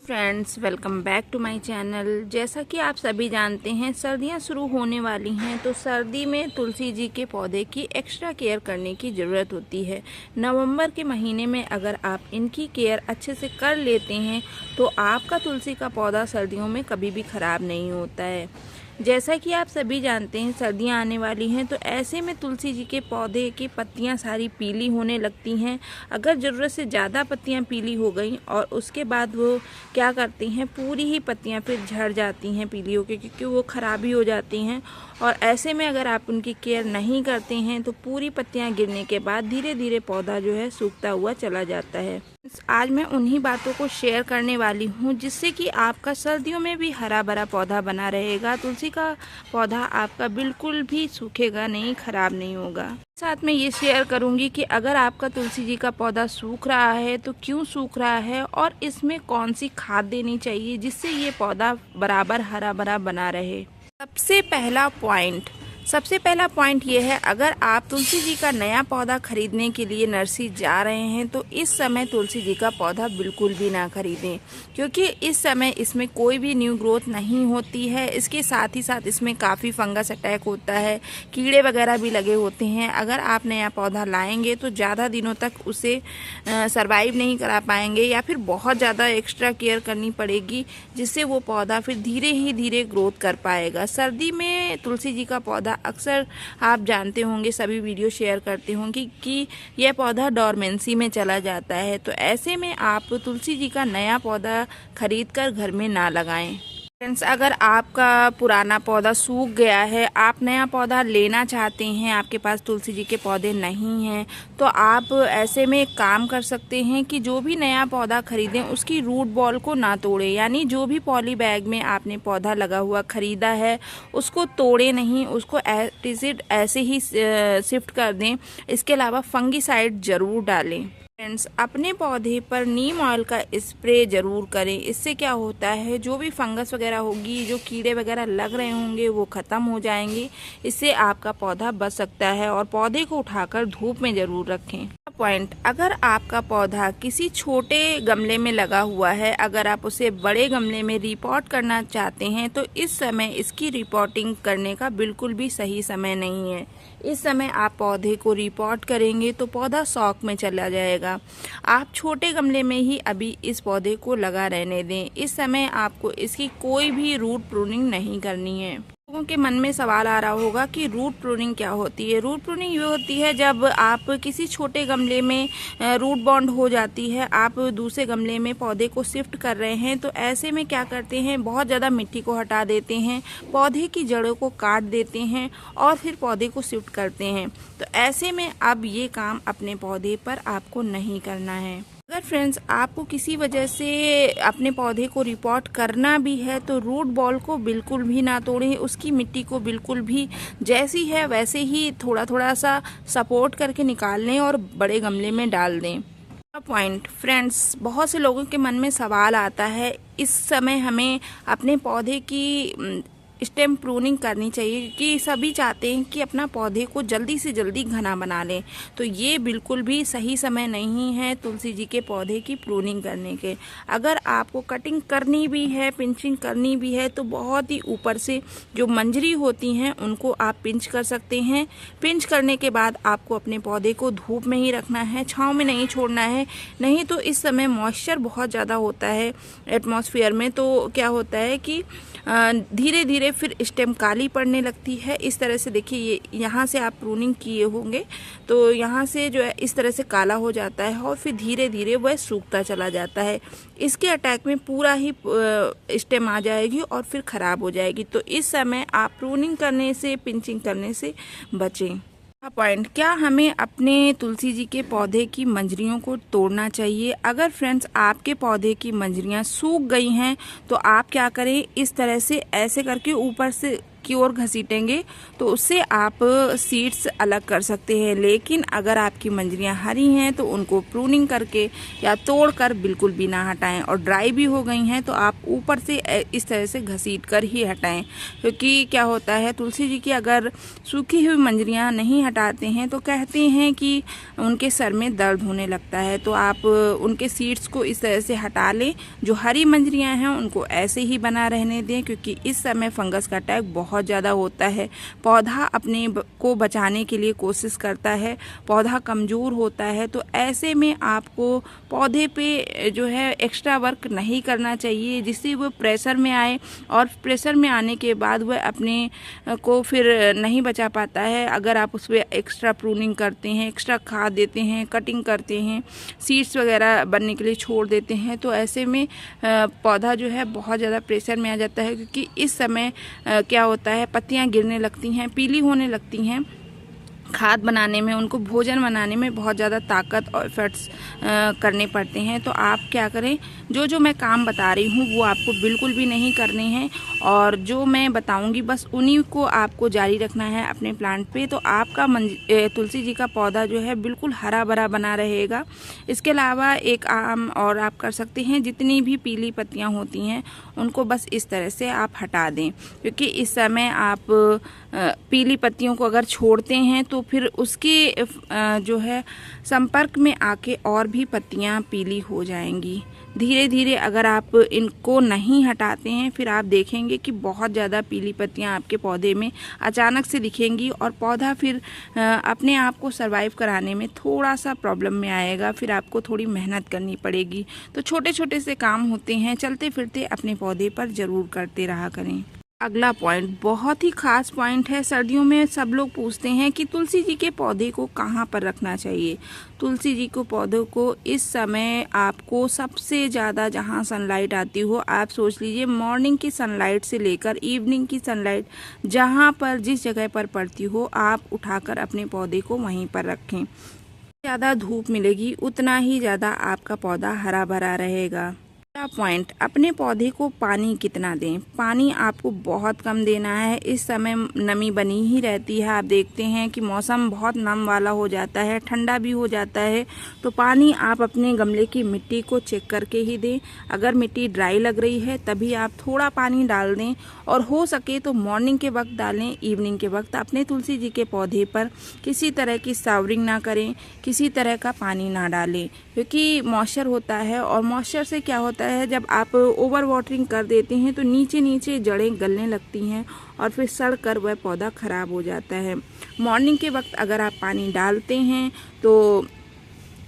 Friends, welcome back to my channel. जैसा कि आप सभी जानते हैं, सर्दियां शुरू होने वाली हैं, तो सर्दी में तुलसी जी के पौधे की एक्स्ट्रा केयर करने की ज़रूरत होती है। नवंबर के महीने में अगर आप इनकी केयर अच्छे से कर लेते हैं तो आपका तुलसी का पौधा सर्दियों में कभी भी ख़राब नहीं होता है। जैसा कि आप सभी जानते हैं, सर्दियां आने वाली हैं, तो ऐसे में तुलसी जी के पौधे की पत्तियां सारी पीली होने लगती हैं। अगर ज़रूरत से ज़्यादा पत्तियां पीली हो गई और उसके बाद वो क्या करती हैं, पूरी ही पत्तियां फिर झड़ जाती हैं पीली होकर, क्योंकि वो ख़राबी हो जाती हैं। और ऐसे में अगर आप उनकी केयर नहीं करते हैं तो पूरी पत्तियां गिरने के बाद धीरे धीरे पौधा जो है सूखता हुआ चला जाता है। आज मैं उन्हीं बातों को शेयर करने वाली हूँ जिससे कि आपका सर्दियों में भी हरा भरा पौधा बना रहेगा। तुलसी का पौधा आपका बिल्कुल भी सूखेगा नहीं, खराब नहीं होगा। साथ में ये शेयर करूंगी कि अगर आपका तुलसी जी का पौधा सूख रहा है तो क्यों सूख रहा है और इसमें कौन सी खाद देनी चाहिए जिससे ये पौधा बराबर हरा भरा बना रहे। सबसे पहला पॉइंट ये है, अगर आप तुलसी जी का नया पौधा खरीदने के लिए नर्सरी जा रहे हैं तो इस समय तुलसी जी का पौधा बिल्कुल भी ना खरीदें, क्योंकि इस समय इसमें कोई भी न्यू ग्रोथ नहीं होती है। इसके साथ ही साथ इसमें काफ़ी फंगस अटैक होता है, कीड़े वगैरह भी लगे होते हैं। अगर आप नया पौधा लाएंगे तो ज़्यादा दिनों तक उसे सरवाइव नहीं करा पाएंगे या फिर बहुत ज़्यादा एक्स्ट्रा केयर करनी पड़ेगी, जिससे वो पौधा फिर धीरे ही धीरे ग्रोथ कर पाएगा। सर्दी में तुलसी जी का पौधा अक्सर आप जानते होंगे, सभी वीडियो शेयर करते होंगे कि यह पौधा डोरमेंसी में चला जाता है। तो ऐसे में आप तुलसी जी का नया पौधा खरीदकर घर में ना लगाएं। फ्रेंड्स, अगर आपका पुराना पौधा सूख गया है, आप नया पौधा लेना चाहते हैं, आपके पास तुलसी जी के पौधे नहीं हैं, तो आप ऐसे में एक काम कर सकते हैं कि जो भी नया पौधा खरीदें उसकी रूट बॉल को ना तोड़ें। यानी जो भी पॉली बैग में आपने पौधा लगा हुआ खरीदा है उसको तोड़े नहीं, उसको ऐसे ही शिफ्ट कर दें। इसके अलावा फंगीसाइड ज़रूर डालें। फ्रेंड्स, अपने पौधे पर नीम ऑयल का स्प्रे ज़रूर करें। इससे क्या होता है, जो भी फंगस वगैरह होगी, जो कीड़े वगैरह लग रहे होंगे वो ख़त्म हो जाएंगे। इससे आपका पौधा बच सकता है। और पौधे को उठाकर धूप में ज़रूर रखें। पॉइंट, अगर आपका पौधा किसी छोटे गमले में लगा हुआ है, अगर आप उसे बड़े गमले में रिपोर्ट करना चाहते हैं तो इस समय इसकी रिपोर्टिंग करने का बिल्कुल भी सही समय नहीं है। इस समय आप पौधे को रिपोर्ट करेंगे तो पौधा शॉक में चला जाएगा। आप छोटे गमले में ही अभी इस पौधे को लगा रहने दें। इस समय आपको इसकी कोई भी रूट प्रूनिंग नहीं करनी है। लोगों के मन में सवाल आ रहा होगा कि रूट प्रूनिंग क्या होती है। रूट प्रूनिंग ये होती है जब आप किसी छोटे गमले में रूट बॉन्ड हो जाती है, आप दूसरे गमले में पौधे को शिफ्ट कर रहे हैं, तो ऐसे में क्या करते हैं, बहुत ज़्यादा मिट्टी को हटा देते हैं, पौधे की जड़ों को काट देते हैं और फिर पौधे को शिफ्ट करते हैं। तो ऐसे में अब ये काम अपने पौधे पर आपको नहीं करना है। अगर फ्रेंड्स आपको किसी वजह से अपने पौधे को रिपोर्ट करना भी है तो रूट बॉल को बिल्कुल भी ना तोड़ें, उसकी मिट्टी को बिल्कुल भी जैसी है वैसे ही थोड़ा थोड़ा सा सपोर्ट करके निकाल लें और बड़े गमले में डाल दें। पॉइंट, फ्रेंड्स, बहुत से लोगों के मन में सवाल आता है, इस समय हमें अपने पौधे की स्टेम प्रूनिंग करनी चाहिए कि सभी चाहते हैं कि अपना पौधे को जल्दी से जल्दी घना बना लें। तो ये बिल्कुल भी सही समय नहीं है तुलसी जी के पौधे की प्रूनिंग करने के। अगर आपको कटिंग करनी भी है, पिंचिंग करनी भी है, तो बहुत ही ऊपर से जो मंजरी होती हैं उनको आप पिंच कर सकते हैं। पिंच करने के बाद आपको अपने पौधे को धूप में ही रखना है, छाँव में नहीं छोड़ना है। नहीं तो इस समय मॉइस्चर बहुत ज़्यादा होता है एटमॉस्फेयर में, तो क्या होता है कि धीरे धीरे फिर स्टेम काली पड़ने लगती है। इस तरह से देखिए, ये यहाँ से आप प्रूनिंग किए होंगे तो यहाँ से जो है इस तरह से काला हो जाता है और फिर धीरे धीरे वह सूखता चला जाता है। इसके अटैक में पूरा ही स्टेम आ जाएगी और फिर ख़राब हो जाएगी। तो इस समय आप प्रूनिंग करने से, पिंचिंग करने से बचें। पॉइंट, क्या हमें अपने तुलसी जी के पौधे की मंजरियों को तोड़ना चाहिए? अगर फ्रेंड्स आपके पौधे की मंजरियां सूख गई हैं तो आप क्या करें, इस तरह से ऐसे करके ऊपर से की ओर घसीटेंगे तो उससे आप सीड्स अलग कर सकते हैं। लेकिन अगर आपकी मंजरियां हरी हैं तो उनको प्रूनिंग करके या तोड़कर बिल्कुल भी ना हटाएं, और ड्राई भी हो गई हैं तो आप ऊपर से इस तरह से घसीट कर ही हटाएं। क्योंकि क्या होता है, तुलसी जी की अगर सूखी हुई मंजरियां नहीं हटाते हैं तो कहते हैं कि उनके सर में दर्द होने लगता है। तो आप उनके सीड्स को इस तरह से हटा लें। जो हरी मंजरियां हैं उनको ऐसे ही बना रहने दें, क्योंकि इस समय फंगस का अटैक बहुत ज़्यादा होता है। पौधा अपने को बचाने के लिए कोशिश करता है, पौधा कमज़ोर होता है, तो ऐसे में आपको पौधे पे जो है एक्स्ट्रा वर्क नहीं करना चाहिए, जिससे वो प्रेशर में आए, और प्रेशर में आने के बाद वह अपने को फिर नहीं बचा पाता है। अगर आप उस पर एक्स्ट्रा प्रूनिंग करते हैं, एक्स्ट्रा खाद देते हैं, कटिंग करते हैं, सीड्स वगैरह बनने के लिए छोड़ देते हैं, तो ऐसे में पौधा जो है बहुत ज़्यादा प्रेशर में आ जाता है। क्योंकि इस समय क्या होता है, पत्तियां गिरने लगती हैं, पीली होने लगती हैं। खाद बनाने में, उनको भोजन बनाने में बहुत ज़्यादा ताकत और एफर्ट्स करने पड़ते हैं। तो आप क्या करें, जो जो मैं काम बता रही हूँ वो आपको बिल्कुल भी नहीं करने हैं, और जो मैं बताऊँगी बस उन्हीं को आपको जारी रखना है अपने प्लांट पे। तो आपका तुलसी जी का पौधा जो है बिल्कुल हरा भरा बना रहेगा। इसके अलावा एक आम और आप कर सकते हैं, जितनी भी पीली पत्तियाँ होती हैं उनको बस इस तरह से आप हटा दें। क्योंकि इस समय आप पीली पत्तियों को अगर छोड़ते हैं तो फिर उसके जो है संपर्क में आके और भी पत्तियां पीली हो जाएंगी। धीरे धीरे अगर आप इनको नहीं हटाते हैं, फिर आप देखेंगे कि बहुत ज़्यादा पीली पत्तियां आपके पौधे में अचानक से दिखेंगी, और पौधा फिर अपने आप को सरवाइव कराने में थोड़ा सा प्रॉब्लम में आएगा। फिर आपको थोड़ी मेहनत करनी पड़ेगी। तो छोटे छोटे से काम होते हैं, चलते फिरते अपने पौधे पर ज़रूर करते रहा करें। अगला पॉइंट बहुत ही खास पॉइंट है। सर्दियों में सब लोग पूछते हैं कि तुलसी जी के पौधे को कहाँ पर रखना चाहिए। तुलसी जी को पौधों को इस समय आपको सबसे ज़्यादा जहाँ सनलाइट आती हो, आप सोच लीजिए मॉर्निंग की सनलाइट से लेकर इवनिंग की सनलाइट जहाँ पर जिस जगह पर पड़ती हो, आप उठाकर अपने पौधे को वहीं पर रखें। ज़्यादा धूप मिलेगी उतना ही ज़्यादा आपका पौधा हरा भरा रहेगा। पॉइंट, अपने पौधे को पानी कितना दें। पानी आपको बहुत कम देना है। इस समय नमी बनी ही रहती है। आप देखते हैं कि मौसम बहुत नम वाला हो जाता है, ठंडा भी हो जाता है। तो पानी आप अपने गमले की मिट्टी को चेक करके ही दें। अगर मिट्टी ड्राई लग रही है तभी आप थोड़ा पानी डाल दें, और हो सके तो मॉर्निंग के वक्त डालें, इवनिंग के वक्त। अपने तुलसी जी के पौधे पर किसी तरह की सावरिंग ना करें, किसी तरह का पानी ना डालें, क्योंकि मॉइस्चर होता है, और मॉइस्चर से क्या होता है, जब आप ओवर वाटरिंग कर देते हैं तो नीचे नीचे जड़ें गलने लगती हैं और फिर सड़ कर वह पौधा खराब हो जाता है। मॉर्निंग के वक्त अगर आप पानी डालते हैं तो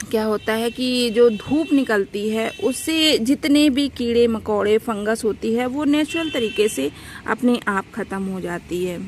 क्या होता है कि जो धूप निकलती है उससे जितने भी कीड़े मकोड़े फंगस होती है वो नेचुरल तरीके से अपने आप ख़त्म हो जाती है।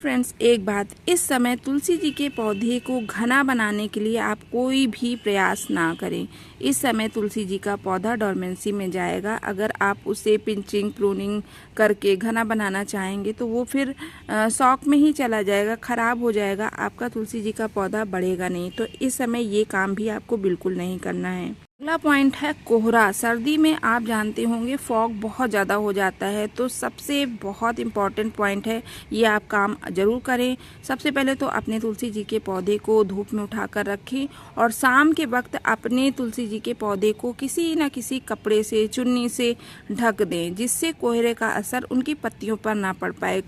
फ्रेंड्स, एक बात, इस समय तुलसी जी के पौधे को घना बनाने के लिए आप कोई भी प्रयास ना करें। इस समय तुलसी जी का पौधा डोरमेंसी में जाएगा। अगर आप उसे पिंचिंग प्रूनिंग करके घना बनाना चाहेंगे तो वो फिर शौक में ही चला जाएगा, ख़राब हो जाएगा, आपका तुलसी जी का पौधा बढ़ेगा नहीं। तो इस समय ये काम भी आपको बिल्कुल नहीं करना है। अगला पॉइंट है कोहरा। सर्दी में आप जानते होंगे फॉग बहुत ज़्यादा हो जाता है, तो सबसे बहुत इम्पॉर्टेंट पॉइंट है, ये आप काम ज़रूर करें। सबसे पहले तो अपने तुलसी जी के पौधे को धूप में उठाकर रखें, और शाम के वक्त अपने तुलसी जी के पौधे को किसी न किसी कपड़े से, चुन्नी से ढक दें, जिससे कोहरे का असर उनकी पत्तियों पर ना पड़ पाए।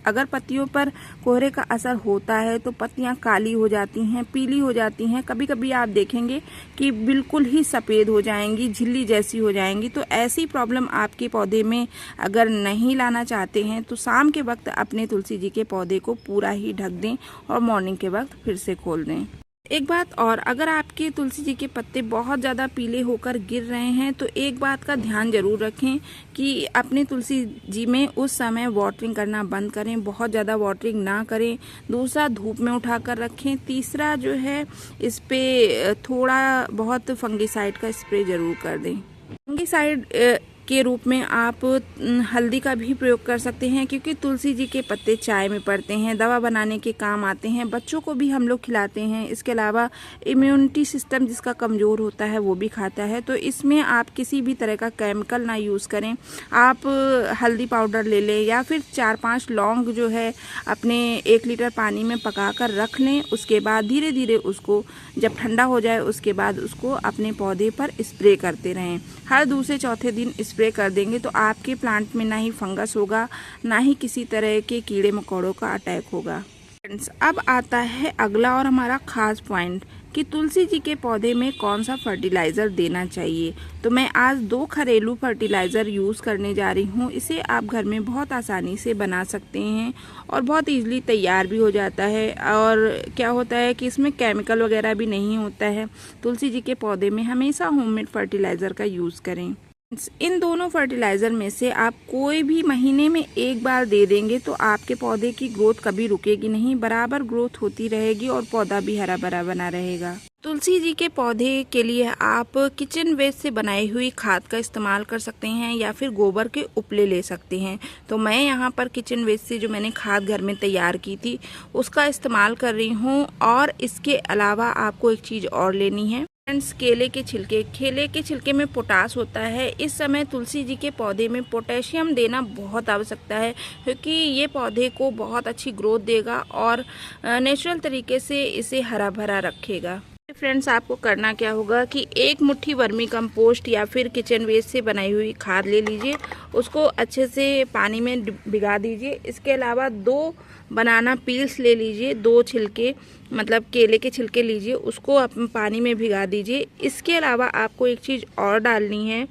अगर पत्तियों पर कोहरे का असर होता है तो पत्तियाँ काली हो जाती हैं, पीली हो जाती हैं, कभी कभी आप देखेंगे कि बिल्कुल ही सफ़ेद हो जाएंगी, झिल्ली जैसी हो जाएंगी। तो ऐसी प्रॉब्लम आपके पौधे में अगर नहीं लाना चाहते हैं तो शाम के वक्त अपने तुलसी जी के पौधे को पूरा ही ढक दें और मॉर्निंग के वक्त फिर से खोल दें। एक बात और, अगर आपके तुलसी जी के पत्ते बहुत ज़्यादा पीले होकर गिर रहे हैं तो एक बात का ध्यान जरूर रखें कि अपने तुलसी जी में उस समय वाटरिंग करना बंद करें, बहुत ज़्यादा वाटरिंग ना करें। दूसरा, धूप में उठाकर रखें। तीसरा जो है, इस पे थोड़ा बहुत फंगिसाइड का स्प्रे ज़रूर कर दें। फंगिसाइड के रूप में आप हल्दी का भी प्रयोग कर सकते हैं, क्योंकि तुलसी जी के पत्ते चाय में पड़ते हैं, दवा बनाने के काम आते हैं, बच्चों को भी हम लोग खिलाते हैं। इसके अलावा इम्यूनिटी सिस्टम जिसका कमज़ोर होता है वो भी खाता है। तो इसमें आप किसी भी तरह का केमिकल ना यूज़ करें। आप हल्दी पाउडर ले लें या फिर 4-5 लौंग जो है अपने 1 लीटर पानी में पका कर रख लें। उसके बाद धीरे धीरे उसको जब ठंडा हो जाए उसके बाद उसको अपने पौधे पर स्प्रे करते रहें। हर दूसरे चौथे दिन स्प्रे कर देंगे तो आपके प्लांट में ना ही फंगस होगा, ना ही किसी तरह के कीड़े मकोड़ों का अटैक होगा। फ्रेंड्स, अब आता है अगला और हमारा खास पॉइंट कि तुलसी जी के पौधे में कौन सा फर्टिलाइज़र देना चाहिए। तो मैं आज 2 घरेलू फर्टिलाइज़र यूज़ करने जा रही हूँ। इसे आप घर में बहुत आसानी से बना सकते हैं और बहुत ईजिली तैयार भी हो जाता है। और क्या होता है कि इसमें केमिकल वगैरह भी नहीं होता है। तुलसी जी के पौधे में हमेशा होममेड फर्टिलाइज़र का यूज़ करें। इन दोनों फर्टिलाइज़र में से आप कोई भी महीने में 1 बार दे देंगे तो आपके पौधे की ग्रोथ कभी रुकेगी नहीं, बराबर ग्रोथ होती रहेगी और पौधा भी हरा भरा बना रहेगा। तुलसी जी के पौधे के लिए आप किचन वेस्ट से बनाई हुई खाद का इस्तेमाल कर सकते हैं या फिर गोबर के उपले ले सकते हैं। तो मैं यहाँ पर किचन वेस्ट से जो मैंने खाद घर में तैयार की थी उसका इस्तेमाल कर रही हूँ। और इसके अलावा आपको एक चीज़ और लेनी है फ्रेंड्स, केले के छिलके में पोटास होता है। इस समय तुलसी जी के पौधे में पोटेशियम देना बहुत आवश्यकता है, क्योंकि ये पौधे को बहुत अच्छी ग्रोथ देगा और नेचुरल तरीके से इसे हरा भरा रखेगा। फ्रेंड्स, आपको करना क्या होगा कि 1 मुट्ठी वर्मी कंपोस्ट या फिर किचन वेस्ट से बनाई हुई खाद ले लीजिए, उसको अच्छे से पानी में भिगा दीजिए। इसके अलावा 2 बनाना पील्स ले लीजिए, 2 छिलके मतलब केले के छिलके लीजिए, उसको आप पानी में भिगा दीजिए। इसके अलावा आपको एक चीज़ और डालनी है,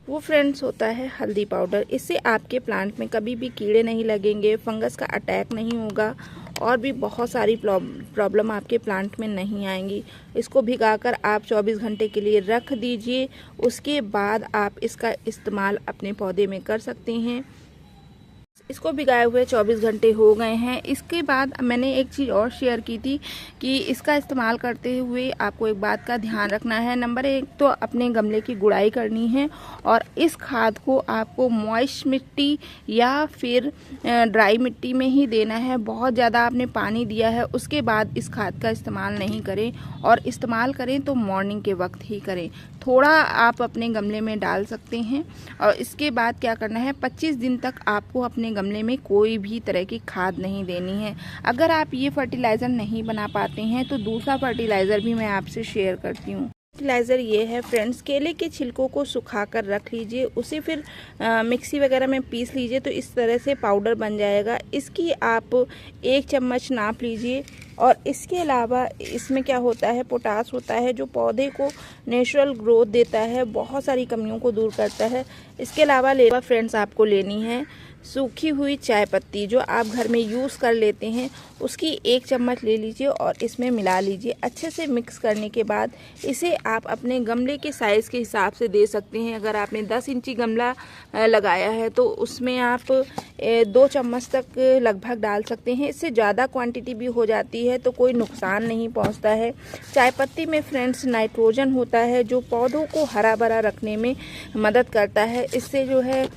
वो फ्रेंड्स होता है हल्दी पाउडर। इससे आपके प्लांट में कभी भी कीड़े नहीं लगेंगे, फंगस का अटैक नहीं होगा और भी बहुत सारी प्रॉब्लम आपके प्लांट में नहीं आएंगी। इसको भिगाकर आप 24 घंटे के लिए रख दीजिए। उसके बाद आप इसका इस्तेमाल अपने पौधे में कर सकते हैं। इसको भिगाए हुए 24 घंटे हो गए हैं। इसके बाद मैंने एक चीज़ और शेयर की थी कि इसका इस्तेमाल करते हुए आपको एक बात का ध्यान रखना है। नंबर 1 तो अपने गमले की गुड़ाई करनी है और इस खाद को आपको मॉइस्ट मिट्टी या फिर ड्राई मिट्टी में ही देना है। बहुत ज़्यादा आपने पानी दिया है उसके बाद इस खाद का इस्तेमाल नहीं करें, और इस्तेमाल करें तो मॉर्निंग के वक्त ही करें। थोड़ा आप अपने गमले में डाल सकते हैं और इसके बाद क्या करना है, 25 दिन तक आपको अपने गमले में कोई भी तरह की खाद नहीं देनी है। अगर आप ये फर्टिलाइज़र नहीं बना पाते हैं तो दूसरा फर्टिलाइज़र भी मैं आपसे शेयर करती हूँ। फर्टिलाइज़र ये है फ्रेंड्स, केले के छिलकों को सुखाकर रख लीजिए, उसे फिर मिक्सी वगैरह में पीस लीजिए तो इस तरह से पाउडर बन जाएगा। इसकी आप 1 चम्मच नाप लीजिए। और इसके अलावा इसमें क्या होता है, पोटास होता है जो पौधे को नेचुरल ग्रोथ देता है, बहुत सारी कमियों को दूर करता है। इसके अलावा फ्रेंड्स आपको लेनी है सूखी हुई चाय पत्ती जो आप घर में यूज़ कर लेते हैं, उसकी 1 चम्मच ले लीजिए और इसमें मिला लीजिए। अच्छे से मिक्स करने के बाद इसे आप अपने गमले के साइज़ के हिसाब से दे सकते हैं। अगर आपने 10 इंची गमला लगाया है तो उसमें आप 2 चम्मच तक लगभग डाल सकते हैं। इससे ज़्यादा क्वांटिटी भी हो जाती है तो कोई नुकसान नहीं पहुंचता है। चाय पत्ती में फ्रेंड्स नाइट्रोजन होता है जो पौधों को हरा भरा रखने में मदद करता है। इससे जो है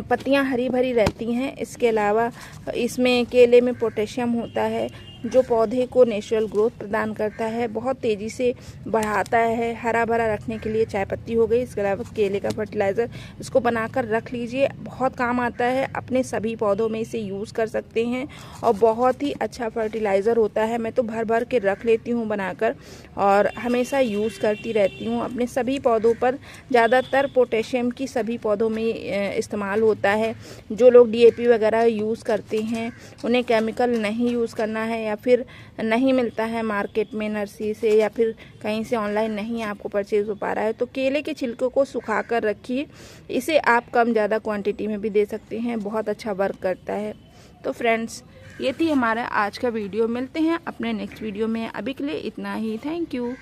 पत्तियां हरी भरी रहती हैं। इसके अलावा इसमें केले में पोटेशियम होता है जो पौधे को नेचुरल ग्रोथ प्रदान करता है, बहुत तेज़ी से बढ़ाता है। हरा भरा रखने के लिए चाय पत्ती हो गई। इसके अलावा केले का फर्टिलाइज़र, इसको बनाकर रख लीजिए, बहुत काम आता है। अपने सभी पौधों में इसे यूज़ कर सकते हैं और बहुत ही अच्छा फर्टिलाइज़र होता है। मैं तो भर भर के रख लेती हूँ बनाकर और हमेशा यूज़ करती रहती हूँ अपने सभी पौधों पर। ज़्यादातर पोटेशियम की सभी पौधों में इस्तेमाल होता है। जो लोग DAP वगैरह यूज़ करते हैं उन्हें केमिकल नहीं यूज़ करना है, या फिर नहीं मिलता है मार्केट में नर्सरी से, या फिर कहीं से ऑनलाइन नहीं आपको परचेज़ हो पा रहा है तो केले के छिलकों को सुखा कर रखिए। इसे आप कम ज़्यादा क्वांटिटी में भी दे सकते हैं, बहुत अच्छा वर्क करता है। तो फ्रेंड्स, ये थी हमारा आज का वीडियो। मिलते हैं अपने नेक्स्ट वीडियो में। अभी के लिए इतना ही। Thank you.